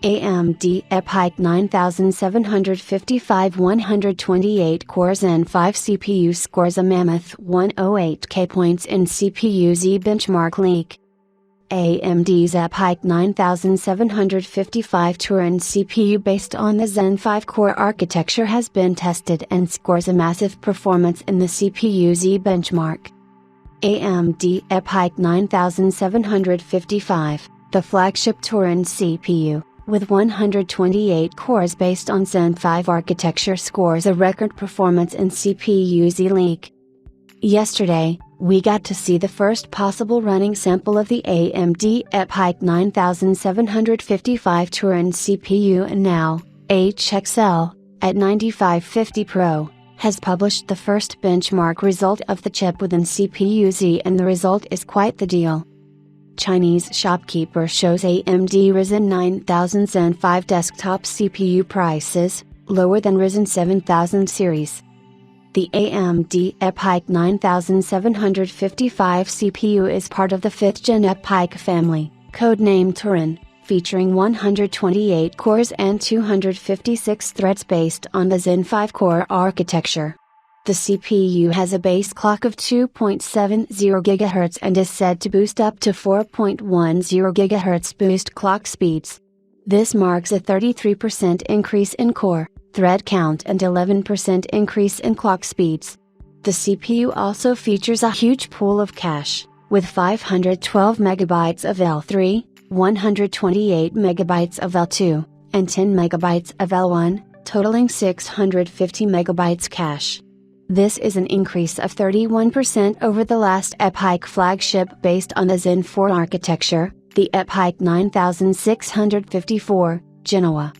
AMD EPYC 9755 128 core Zen 5 CPU scores a Mammoth 108K points in CPU Z benchmark leak. AMD's EPYC 9755 Turin CPU based on the Zen 5 core architecture has been tested and scores a massive performance in the CPU Z benchmark. AMD EPYC 9755, the flagship Turin CPU, with 128 cores based on Zen 5 architecture, scores a record performance in CPU Z leak. Yesterday, we got to see the first possible running sample of the AMD EPYC 9755 Turin CPU, and now, HXL, at 9550 Pro, has published the first benchmark result of the chip within CPU Z, and the result is quite the deal. Chinese shopkeeper shows AMD Ryzen 9000 Zen 5 desktop CPU prices, lower than Ryzen 7000 series. The AMD EPYC 9755 CPU is part of the 5th Gen EPYC family, codenamed Turin, featuring 128 cores and 256 threads based on the Zen 5 core architecture. The CPU has a base clock of 2.70 GHz and is said to boost up to 4.10 GHz boost clock speeds. This marks a 33% increase in core, thread count and 11% increase in clock speeds. The CPU also features a huge pool of cache, with 512 MB of L3, 128 MB of L2, and 10 MB of L1, totaling 650 MB cache. This is an increase of 31% over the last EPYC flagship based on the Zen 4 architecture, the EPYC 9654, Genoa.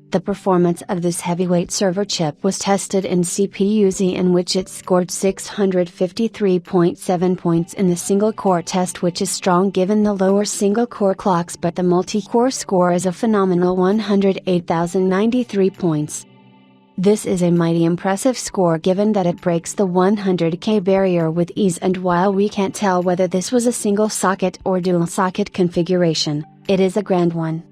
The performance of this heavyweight server chip was tested in CPU Z, in which it scored 653.7 points in the single-core test, which is strong given the lower single-core clocks, but the multi-core score is a phenomenal 108,093 points. This is a mighty impressive score given that it breaks the 100K barrier with ease, and while we can't tell whether this was a single socket or dual socket configuration, it is a grand one.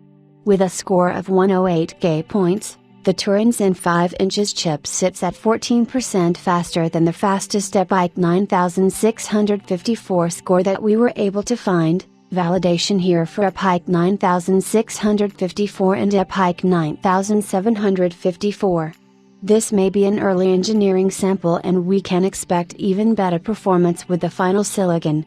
With a score of 108K points, the Turin Zen 5" chip sits at 14% faster than the fastest EPYC 9654 score that we were able to find. Validation here for EPYC 9654 and EPYC 9754. This may be an early engineering sample, and we can expect even better performance with the final silicon.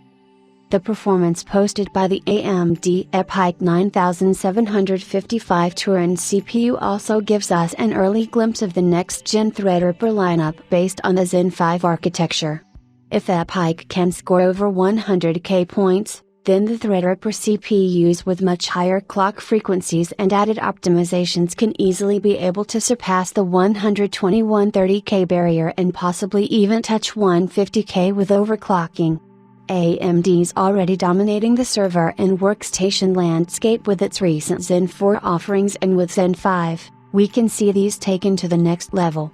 The performance posted by the AMD EPYC 9755 Turin CPU also gives us an early glimpse of the next-gen Threadripper lineup based on the Zen 5 architecture. If EPYC can score over 100K points, then the Threadripper CPUs with much higher clock frequencies and added optimizations can easily be able to surpass the 120-130K barrier and possibly even touch 150K with overclocking. AMD's already dominating the server and workstation landscape with its recent Zen 4 offerings, and with Zen 5, we can see these taken to the next level.